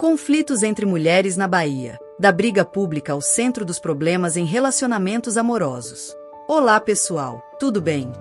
Conflitos entre mulheres na Bahia. Da briga pública ao centro dos problemas em relacionamentos amorosos. Olá pessoal, tudo bem?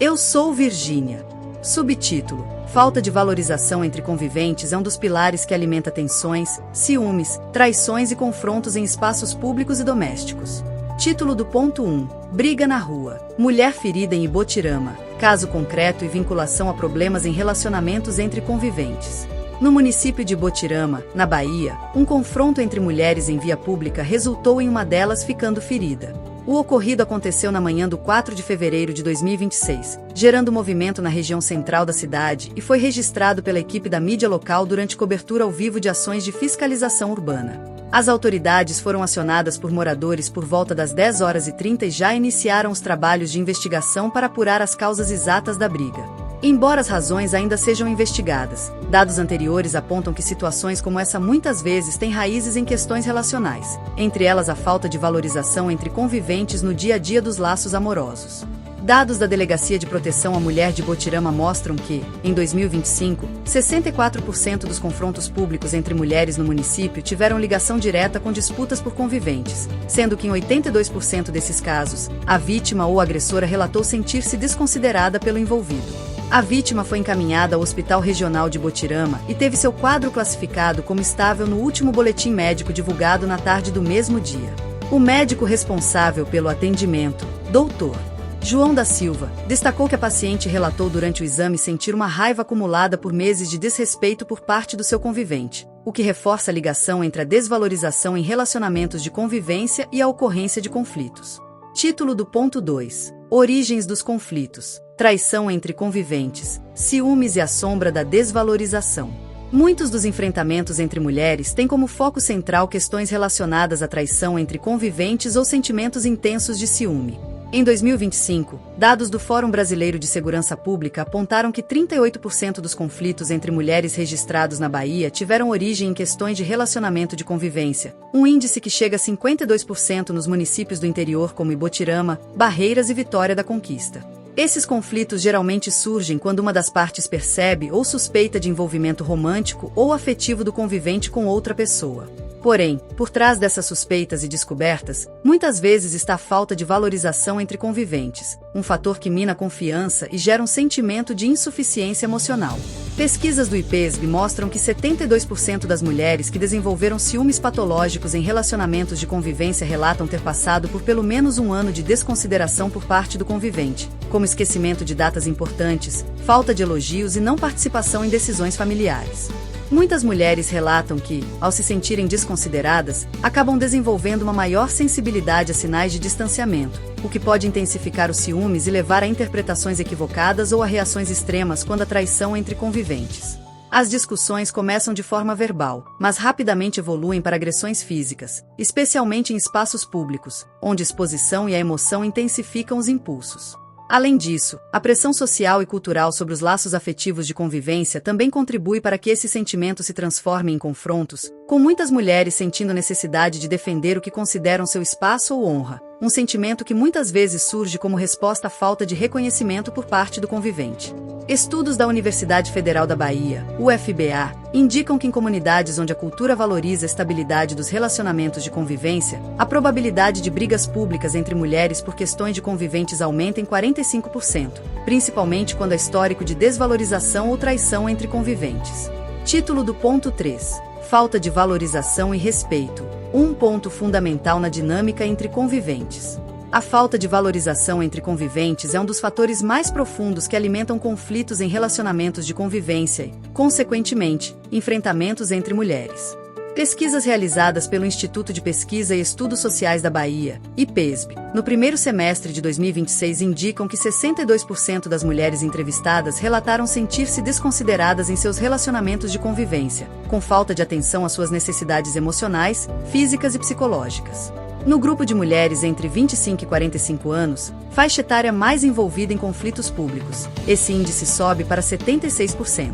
Eu sou Virgínia. Subtítulo: Falta de valorização entre conviventes é um dos pilares que alimenta tensões, ciúmes, traições e confrontos em espaços públicos e domésticos. Título do ponto 1. Briga na rua. Mulher ferida em Ibotirama. Caso concreto e vinculação a problemas em relacionamentos entre conviventes. No município de Ibotirama, na Bahia, um confronto entre mulheres em via pública resultou em uma delas ficando ferida. O ocorrido aconteceu na manhã do 4 de fevereiro de 2026, gerando movimento na região central da cidade e foi registrado pela equipe da mídia local durante cobertura ao vivo de ações de fiscalização urbana. As autoridades foram acionadas por moradores por volta das 10h30 e já iniciaram os trabalhos de investigação para apurar as causas exatas da briga. Embora as razões ainda sejam investigadas, dados anteriores apontam que situações como essa muitas vezes têm raízes em questões relacionais, entre elas a falta de valorização entre conviventes no dia a dia dos laços amorosos. Dados da Delegacia de Proteção à Mulher de Ibotirama mostram que, em 2025, 64% dos confrontos públicos entre mulheres no município tiveram ligação direta com disputas por conviventes, sendo que em 82% desses casos, a vítima ou agressora relatou sentir-se desconsiderada pelo envolvido. A vítima foi encaminhada ao Hospital Regional de Ibotirama e teve seu quadro classificado como estável no último boletim médico divulgado na tarde do mesmo dia. O médico responsável pelo atendimento, Dr. João da Silva, destacou que a paciente relatou durante o exame sentir uma raiva acumulada por meses de desrespeito por parte do seu convivente, o que reforça a ligação entre a desvalorização em relacionamentos de convivência e a ocorrência de conflitos. Título do ponto 2. Origens dos conflitos. Traição entre conviventes, ciúmes e a sombra da desvalorização. Muitos dos enfrentamentos entre mulheres têm como foco central questões relacionadas à traição entre conviventes ou sentimentos intensos de ciúme. Em 2025, dados do Fórum Brasileiro de Segurança Pública apontaram que 38% dos conflitos entre mulheres registrados na Bahia tiveram origem em questões de relacionamento de convivência, um índice que chega a 52% nos municípios do interior como Ibotirama, Barreiras e Vitória da Conquista. Esses conflitos geralmente surgem quando uma das partes percebe ou suspeita de envolvimento romântico ou afetivo do convivente com outra pessoa. Porém, por trás dessas suspeitas e descobertas, muitas vezes está a falta de valorização entre conviventes, um fator que mina a confiança e gera um sentimento de insuficiência emocional. Pesquisas do IPESB mostram que 72% das mulheres que desenvolveram ciúmes patológicos em relacionamentos de convivência relatam ter passado por pelo menos um ano de desconsideração por parte do convivente, como esquecimento de datas importantes, falta de elogios e não participação em decisões familiares. Muitas mulheres relatam que, ao se sentirem desconsideradas, acabam desenvolvendo uma maior sensibilidade a sinais de distanciamento, o que pode intensificar os ciúmes e levar a interpretações equivocadas ou a reações extremas quando a traição entre conviventes. As discussões começam de forma verbal, mas rapidamente evoluem para agressões físicas, especialmente em espaços públicos, onde a exposição e a emoção intensificam os impulsos. Além disso, a pressão social e cultural sobre os laços afetivos de convivência também contribui para que esses sentimentos se transformem em confrontos, com muitas mulheres sentindo necessidade de defender o que consideram seu espaço ou honra, um sentimento que muitas vezes surge como resposta à falta de reconhecimento por parte do convivente. Estudos da Universidade Federal da Bahia, UFBA, indicam que em comunidades onde a cultura valoriza a estabilidade dos relacionamentos de convivência, a probabilidade de brigas públicas entre mulheres por questões de conviventes aumenta em 45%, principalmente quando há histórico de desvalorização ou traição entre conviventes. Título do ponto 3. Falta de valorização e respeito. Um ponto fundamental na dinâmica entre conviventes. A falta de valorização entre conviventes é um dos fatores mais profundos que alimentam conflitos em relacionamentos de convivência e, consequentemente, enfrentamentos entre mulheres. Pesquisas realizadas pelo Instituto de Pesquisa e Estudos Sociais da Bahia, IPESB, no primeiro semestre de 2026 indicam que 62% das mulheres entrevistadas relataram sentir-se desconsideradas em seus relacionamentos de convivência, com falta de atenção às suas necessidades emocionais, físicas e psicológicas. No grupo de mulheres entre 25 e 45 anos, faixa etária mais envolvida em conflitos públicos, esse índice sobe para 76%.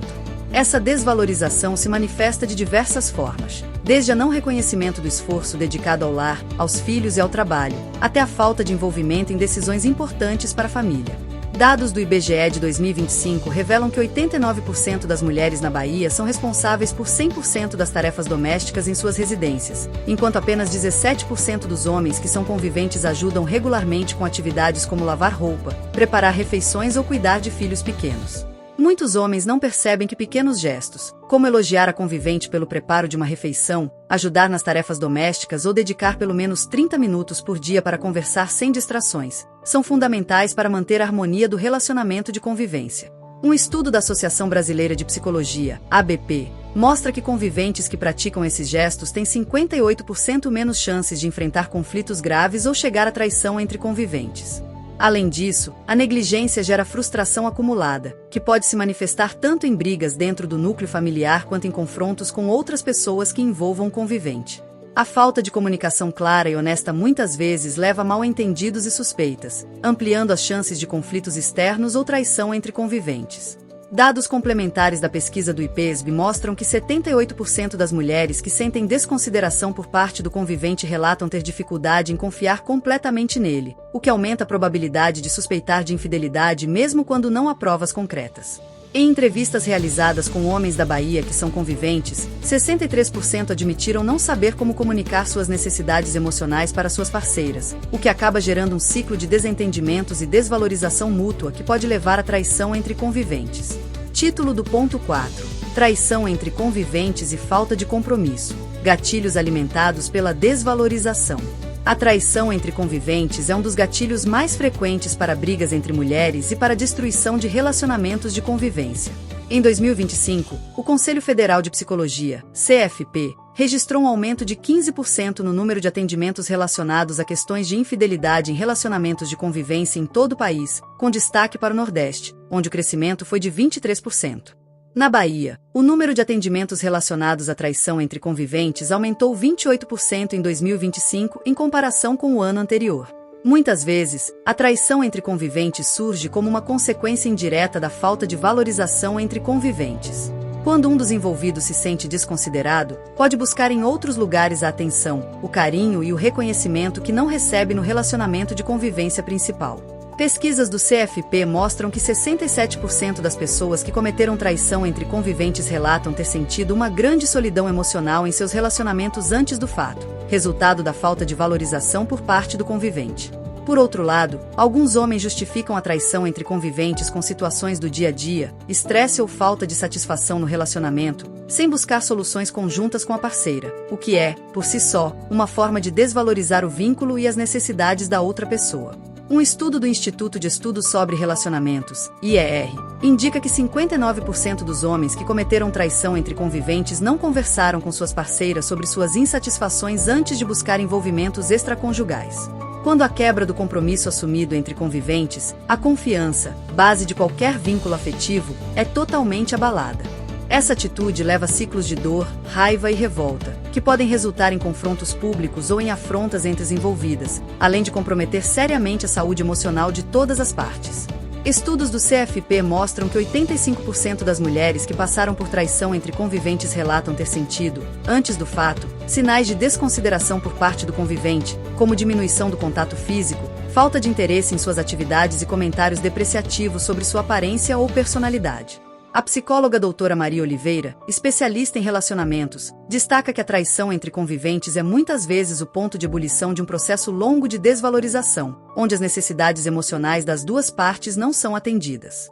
Essa desvalorização se manifesta de diversas formas, desde a não reconhecimento do esforço dedicado ao lar, aos filhos e ao trabalho, até a falta de envolvimento em decisões importantes para a família. Dados do IBGE de 2025 revelam que 89% das mulheres na Bahia são responsáveis por 100% das tarefas domésticas em suas residências, enquanto apenas 17% dos homens que são conviventes ajudam regularmente com atividades como lavar roupa, preparar refeições ou cuidar de filhos pequenos. Muitos homens não percebem que pequenos gestos, como elogiar a convivente pelo preparo de uma refeição, ajudar nas tarefas domésticas ou dedicar pelo menos 30 minutos por dia para conversar sem distrações, são fundamentais para manter a harmonia do relacionamento de convivência. Um estudo da Associação Brasileira de Psicologia, ABP, mostra que conviventes que praticam esses gestos têm 58% menos chances de enfrentar conflitos graves ou chegar à traição entre conviventes. Além disso, a negligência gera frustração acumulada, que pode se manifestar tanto em brigas dentro do núcleo familiar quanto em confrontos com outras pessoas que envolvam o convivente. A falta de comunicação clara e honesta muitas vezes leva a mal-entendidos e suspeitas, ampliando as chances de conflitos externos ou traição entre conviventes. Dados complementares da pesquisa do IPESB mostram que 78% das mulheres que sentem desconsideração por parte do convivente relatam ter dificuldade em confiar completamente nele, o que aumenta a probabilidade de suspeitar de infidelidade mesmo quando não há provas concretas. Em entrevistas realizadas com homens da Bahia que são conviventes, 63% admitiram não saber como comunicar suas necessidades emocionais para suas parceiras, o que acaba gerando um ciclo de desentendimentos e desvalorização mútua que pode levar à traição entre conviventes. Título do ponto 4. Traição entre conviventes e falta de compromisso. Gatilhos alimentados pela desvalorização. A traição entre conviventes é um dos gatilhos mais frequentes para brigas entre mulheres e para a destruição de relacionamentos de convivência. Em 2025, o Conselho Federal de Psicologia, CFP, registrou um aumento de 15% no número de atendimentos relacionados a questões de infidelidade em relacionamentos de convivência em todo o país, com destaque para o Nordeste, onde o crescimento foi de 23%. Na Bahia, o número de atendimentos relacionados à traição entre conviventes aumentou 28% em 2025 em comparação com o ano anterior. Muitas vezes, a traição entre conviventes surge como uma consequência indireta da falta de valorização entre conviventes. Quando um dos envolvidos se sente desconsiderado, pode buscar em outros lugares a atenção, o carinho e o reconhecimento que não recebe no relacionamento de convivência principal. Pesquisas do CFP mostram que 67% das pessoas que cometeram traição entre conviventes relatam ter sentido uma grande solidão emocional em seus relacionamentos antes do fato, resultado da falta de valorização por parte do convivente. Por outro lado, alguns homens justificam a traição entre conviventes com situações do dia a dia, estresse ou falta de satisfação no relacionamento, sem buscar soluções conjuntas com a parceira, o que é, por si só, uma forma de desvalorizar o vínculo e as necessidades da outra pessoa. Um estudo do Instituto de Estudos sobre Relacionamentos, IER, indica que 59% dos homens que cometeram traição entre conviventes não conversaram com suas parceiras sobre suas insatisfações antes de buscar envolvimentos extraconjugais. Quando há quebra do compromisso assumido entre conviventes, a confiança, base de qualquer vínculo afetivo, é totalmente abalada. Essa atitude leva a ciclos de dor, raiva e revolta, que podem resultar em confrontos públicos ou em afrontas entre as envolvidas, além de comprometer seriamente a saúde emocional de todas as partes. Estudos do CFP mostram que 85% das mulheres que passaram por traição entre conviventes relatam ter sentido, antes do fato, sinais de desconsideração por parte do convivente, como diminuição do contato físico, falta de interesse em suas atividades e comentários depreciativos sobre sua aparência ou personalidade. A psicóloga doutora Maria Oliveira, especialista em relacionamentos, destaca que a traição entre conviventes é muitas vezes o ponto de ebulição de um processo longo de desvalorização, onde as necessidades emocionais das duas partes não são atendidas.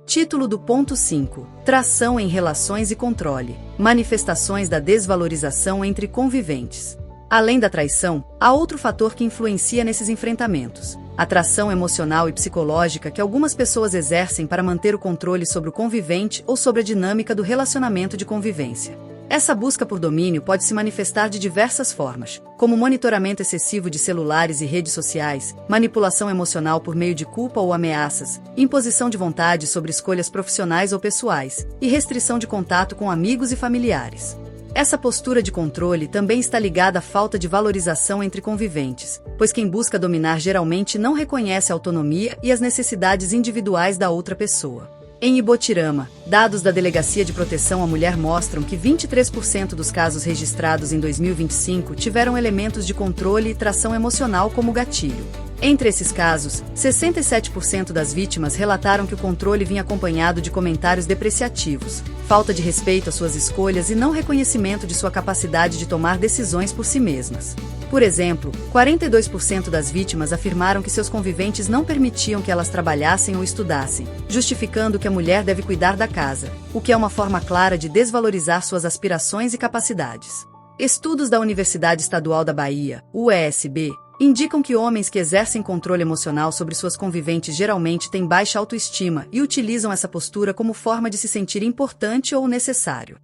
Título do ponto 5. Tração em relações e controle. Manifestações da desvalorização entre conviventes. Além da traição, há outro fator que influencia nesses enfrentamentos: a atração emocional e psicológica que algumas pessoas exercem para manter o controle sobre o convivente ou sobre a dinâmica do relacionamento de convivência. Essa busca por domínio pode se manifestar de diversas formas, como monitoramento excessivo de celulares e redes sociais, manipulação emocional por meio de culpa ou ameaças, imposição de vontade sobre escolhas profissionais ou pessoais, e restrição de contato com amigos e familiares. Essa postura de controle também está ligada à falta de valorização entre conviventes, pois quem busca dominar geralmente não reconhece a autonomia e as necessidades individuais da outra pessoa. Em Ibotirama, dados da Delegacia de Proteção à Mulher mostram que 23% dos casos registrados em 2025 tiveram elementos de controle e tração emocional como gatilho. Entre esses casos, 67% das vítimas relataram que o controle vinha acompanhado de comentários depreciativos, falta de respeito às suas escolhas e não reconhecimento de sua capacidade de tomar decisões por si mesmas. Por exemplo, 42% das vítimas afirmaram que seus conviventes não permitiam que elas trabalhassem ou estudassem, justificando que a mulher deve cuidar da casa, o que é uma forma clara de desvalorizar suas aspirações e capacidades. Estudos da Universidade Estadual da Bahia, UESB, indicam que homens que exercem controle emocional sobre suas conviventes geralmente têm baixa autoestima e utilizam essa postura como forma de se sentir importante ou necessário.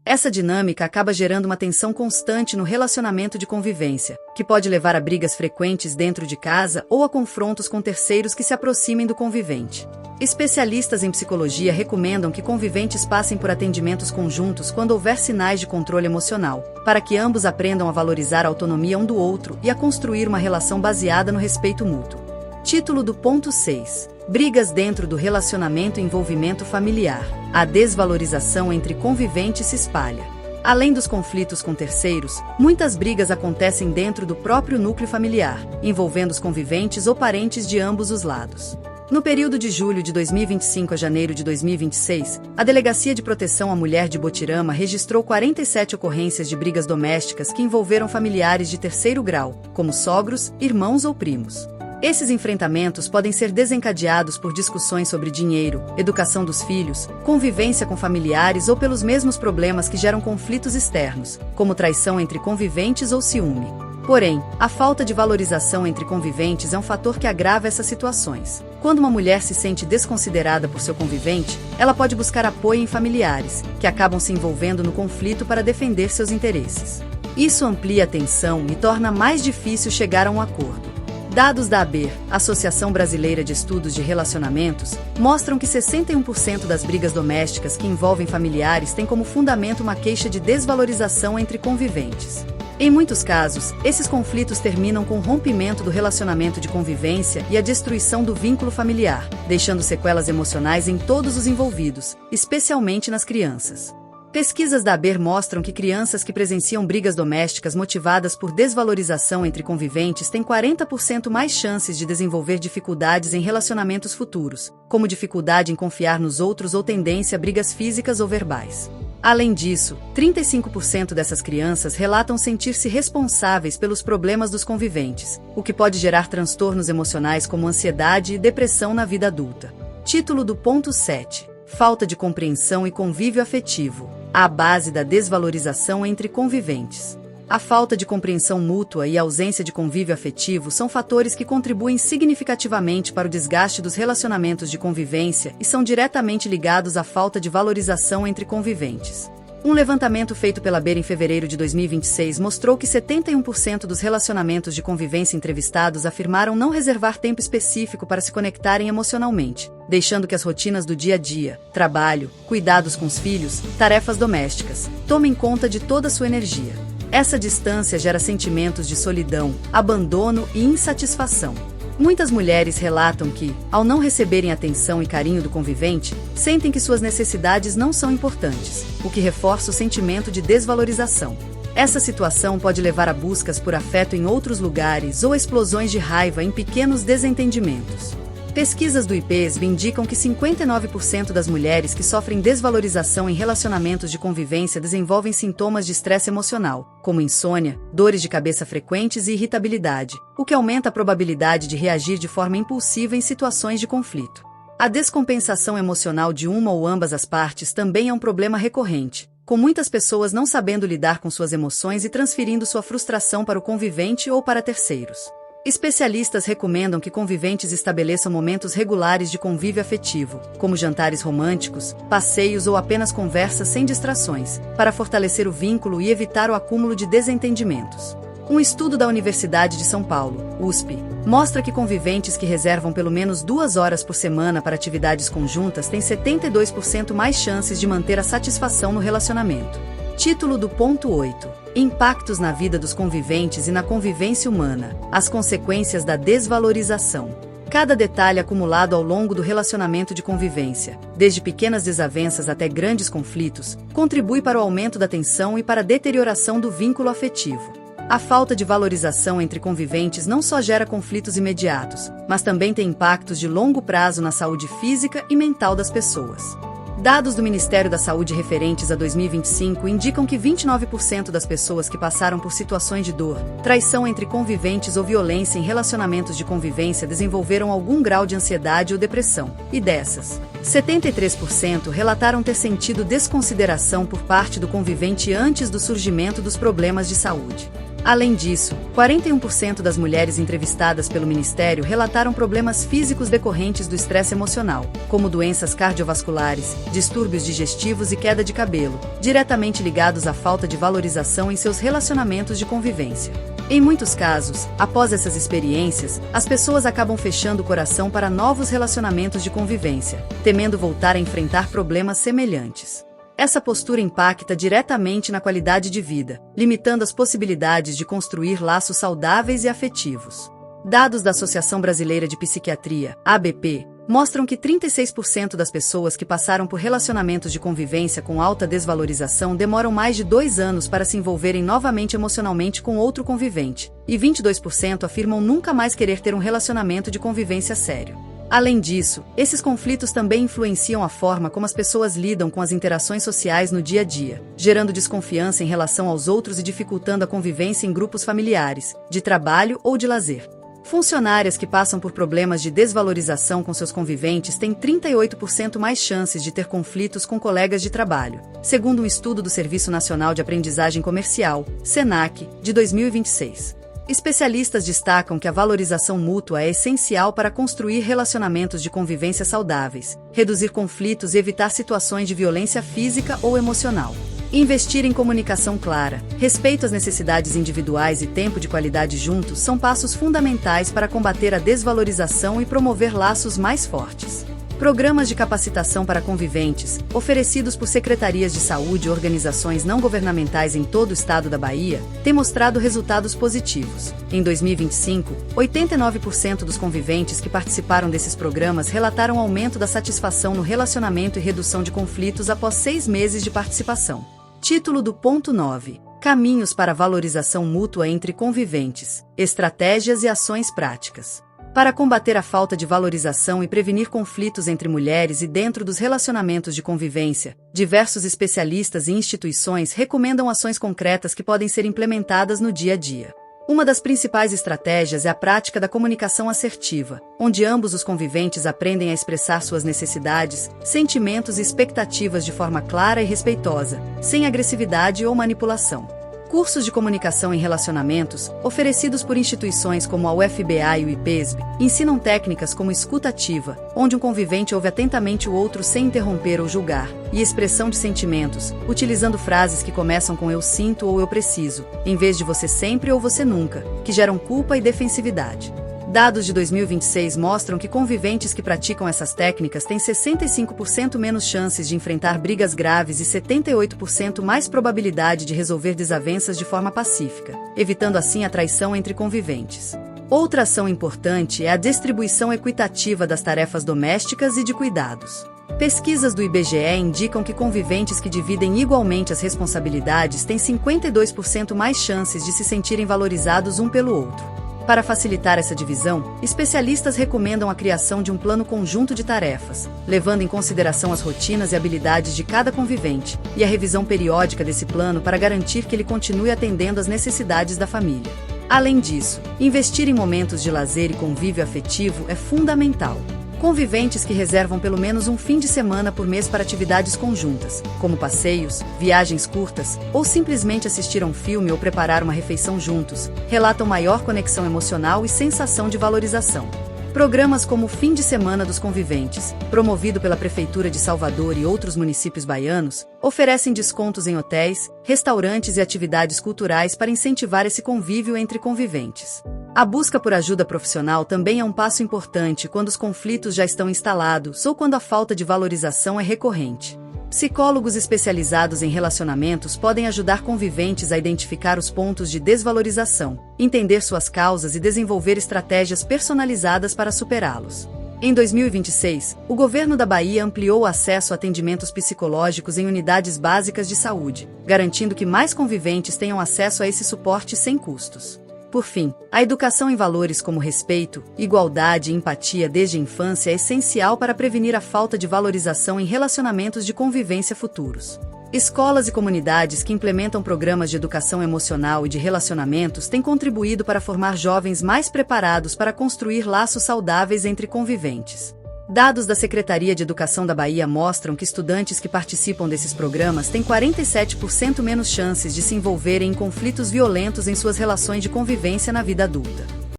Essa dinâmica acaba gerando uma tensão constante no relacionamento de convivência, que pode levar a brigas frequentes dentro de casa ou a confrontos com terceiros que se aproximem do convivente. Especialistas em psicologia recomendam que conviventes passem por atendimentos conjuntos quando houver sinais de controle emocional, para que ambos aprendam a valorizar a autonomia um do outro e a construir uma relação baseada no respeito mútuo. Título do ponto 6. Brigas dentro do relacionamento e envolvimento familiar. A desvalorização entre conviventes se espalha. Além dos conflitos com terceiros, muitas brigas acontecem dentro do próprio núcleo familiar, envolvendo os conviventes ou parentes de ambos os lados. No período de julho de 2025 a janeiro de 2026, a Delegacia de Proteção à Mulher de Ibotirama registrou 47 ocorrências de brigas domésticas que envolveram familiares de terceiro grau, como sogros, irmãos ou primos. Esses enfrentamentos podem ser desencadeados por discussões sobre dinheiro, educação dos filhos, convivência com familiares ou pelos mesmos problemas que geram conflitos externos, como traição entre conviventes ou ciúme. Porém, a falta de valorização entre conviventes é um fator que agrava essas situações. Quando uma mulher se sente desconsiderada por seu convivente, ela pode buscar apoio em familiares, que acabam se envolvendo no conflito para defender seus interesses. Isso amplia a tensão e torna mais difícil chegar a um acordo. Dados da ABER, Associação Brasileira de Estudos de Relacionamentos, mostram que 61% das brigas domésticas que envolvem familiares têm como fundamento uma queixa de desvalorização entre conviventes. Em muitos casos, esses conflitos terminam com o rompimento do relacionamento de convivência e a destruição do vínculo familiar, deixando sequelas emocionais em todos os envolvidos, especialmente nas crianças. Pesquisas da ABER mostram que crianças que presenciam brigas domésticas motivadas por desvalorização entre conviventes têm 40% mais chances de desenvolver dificuldades em relacionamentos futuros, como dificuldade em confiar nos outros ou tendência a brigas físicas ou verbais. Além disso, 35% dessas crianças relatam sentir-se responsáveis pelos problemas dos conviventes, o que pode gerar transtornos emocionais como ansiedade e depressão na vida adulta. Título do ponto 7. Falta de compreensão e convívio afetivo. A base da desvalorização entre conviventes. A falta de compreensão mútua e a ausência de convívio afetivo são fatores que contribuem significativamente para o desgaste dos relacionamentos de convivência e são diretamente ligados à falta de valorização entre conviventes. Um levantamento feito pela ABER em fevereiro de 2026 mostrou que 71% dos relacionamentos de convivência entrevistados afirmaram não reservar tempo específico para se conectarem emocionalmente, deixando que as rotinas do dia a dia, trabalho, cuidados com os filhos, tarefas domésticas, tomem conta de toda a sua energia. Essa distância gera sentimentos de solidão, abandono e insatisfação. Muitas mulheres relatam que, ao não receberem atenção e carinho do convivente, sentem que suas necessidades não são importantes, o que reforça o sentimento de desvalorização. Essa situação pode levar a buscas por afeto em outros lugares ou explosões de raiva em pequenos desentendimentos. Pesquisas do IPESB indicam que 59% das mulheres que sofrem desvalorização em relacionamentos de convivência desenvolvem sintomas de estresse emocional, como insônia, dores de cabeça frequentes e irritabilidade, o que aumenta a probabilidade de reagir de forma impulsiva em situações de conflito. A descompensação emocional de uma ou ambas as partes também é um problema recorrente, com muitas pessoas não sabendo lidar com suas emoções e transferindo sua frustração para o convivente ou para terceiros. Especialistas recomendam que conviventes estabeleçam momentos regulares de convívio afetivo, como jantares românticos, passeios ou apenas conversas sem distrações, para fortalecer o vínculo e evitar o acúmulo de desentendimentos. Um estudo da Universidade de São Paulo, USP, mostra que conviventes que reservam pelo menos 2 horas por semana para atividades conjuntas têm 72% mais chances de manter a satisfação no relacionamento. Título do ponto 8. Impactos na vida dos conviventes e na convivência humana. As consequências da desvalorização. Cada detalhe acumulado ao longo do relacionamento de convivência, desde pequenas desavenças até grandes conflitos, contribui para o aumento da tensão e para a deterioração do vínculo afetivo. A falta de valorização entre conviventes não só gera conflitos imediatos, mas também tem impactos de longo prazo na saúde física e mental das pessoas. Dados do Ministério da Saúde referentes a 2025 indicam que 29% das pessoas que passaram por situações de dor, traição entre conviventes ou violência em relacionamentos de convivência desenvolveram algum grau de ansiedade ou depressão, e dessas, 73% relataram ter sentido desconsideração por parte do convivente antes do surgimento dos problemas de saúde. Além disso, 41% das mulheres entrevistadas pelo Ministério relataram problemas físicos decorrentes do estresse emocional, como doenças cardiovasculares, distúrbios digestivos e queda de cabelo, diretamente ligados à falta de valorização em seus relacionamentos de convivência. Em muitos casos, após essas experiências, as pessoas acabam fechando o coração para novos relacionamentos de convivência, temendo voltar a enfrentar problemas semelhantes. Essa postura impacta diretamente na qualidade de vida, limitando as possibilidades de construir laços saudáveis e afetivos. Dados da Associação Brasileira de Psiquiatria, ABP, mostram que 36% das pessoas que passaram por relacionamentos de convivência com alta desvalorização demoram mais de 2 anos para se envolverem novamente emocionalmente com outro convivente, e 22% afirmam nunca mais querer ter um relacionamento de convivência sério. Além disso, esses conflitos também influenciam a forma como as pessoas lidam com as interações sociais no dia a dia, gerando desconfiança em relação aos outros e dificultando a convivência em grupos familiares, de trabalho ou de lazer. Funcionárias que passam por problemas de desvalorização com seus conviventes têm 38% mais chances de ter conflitos com colegas de trabalho, segundo um estudo do Serviço Nacional de Aprendizagem Comercial, SENAC, de 2026. Especialistas destacam que a valorização mútua é essencial para construir relacionamentos de convivência saudáveis, reduzir conflitos e evitar situações de violência física ou emocional. Investir em comunicação clara, respeito às necessidades individuais e tempo de qualidade juntos são passos fundamentais para combater a desvalorização e promover laços mais fortes. Programas de capacitação para conviventes, oferecidos por secretarias de saúde e organizações não governamentais em todo o estado da Bahia, têm mostrado resultados positivos. Em 2025, 89% dos conviventes que participaram desses programas relataram aumento da satisfação no relacionamento e redução de conflitos após 6 meses de participação. Título do ponto 9. Caminhos para a valorização mútua entre conviventes, estratégias e ações práticas. Para combater a falta de valorização e prevenir conflitos entre mulheres e dentro dos relacionamentos de convivência, diversos especialistas e instituições recomendam ações concretas que podem ser implementadas no dia a dia. Uma das principais estratégias é a prática da comunicação assertiva, onde ambos os conviventes aprendem a expressar suas necessidades, sentimentos e expectativas de forma clara e respeitosa, sem agressividade ou manipulação. Cursos de comunicação em relacionamentos, oferecidos por instituições como a UFBA e o IPESB, ensinam técnicas como escuta ativa, onde um convivente ouve atentamente o outro sem interromper ou julgar, e expressão de sentimentos, utilizando frases que começam com eu sinto ou eu preciso, em vez de você sempre ou você nunca, que geram culpa e defensividade. Dados de 2026 mostram que conviventes que praticam essas técnicas têm 65% menos chances de enfrentar brigas graves e 78% mais probabilidade de resolver desavenças de forma pacífica, evitando assim a traição entre conviventes. Outra ação importante é a distribuição equitativa das tarefas domésticas e de cuidados. Pesquisas do IBGE indicam que conviventes que dividem igualmente as responsabilidades têm 52% mais chances de se sentirem valorizados um pelo outro. Para facilitar essa divisão, especialistas recomendam a criação de um plano conjunto de tarefas, levando em consideração as rotinas e habilidades de cada convivente, e a revisão periódica desse plano para garantir que ele continue atendendo às necessidades da família. Além disso, investir em momentos de lazer e convívio afetivo é fundamental. Conviventes que reservam pelo menos um fim de semana por mês para atividades conjuntas, como passeios, viagens curtas, ou simplesmente assistir a um filme ou preparar uma refeição juntos, relatam maior conexão emocional e sensação de valorização. Programas como o Fim de Semana dos Conviventes, promovido pela Prefeitura de Salvador e outros municípios baianos, oferecem descontos em hotéis, restaurantes e atividades culturais para incentivar esse convívio entre conviventes. A busca por ajuda profissional também é um passo importante quando os conflitos já estão instalados ou quando a falta de valorização é recorrente. Psicólogos especializados em relacionamentos podem ajudar conviventes a identificar os pontos de desvalorização, entender suas causas e desenvolver estratégias personalizadas para superá-los. Em 2026, o governo da Bahia ampliou o acesso a atendimentos psicológicos em unidades básicas de saúde, garantindo que mais conviventes tenham acesso a esse suporte sem custos. Por fim, a educação em valores como respeito, igualdade e empatia desde a infância é essencial para prevenir a falta de valorização em relacionamentos de convivência futuros. Escolas e comunidades que implementam programas de educação emocional e de relacionamentos têm contribuído para formar jovens mais preparados para construir laços saudáveis entre conviventes. Dados da Secretaria de Educação da Bahia mostram que estudantes que participam desses programas têm 47% menos chances de se envolverem em conflitos violentos em suas relações de convivência na vida adulta.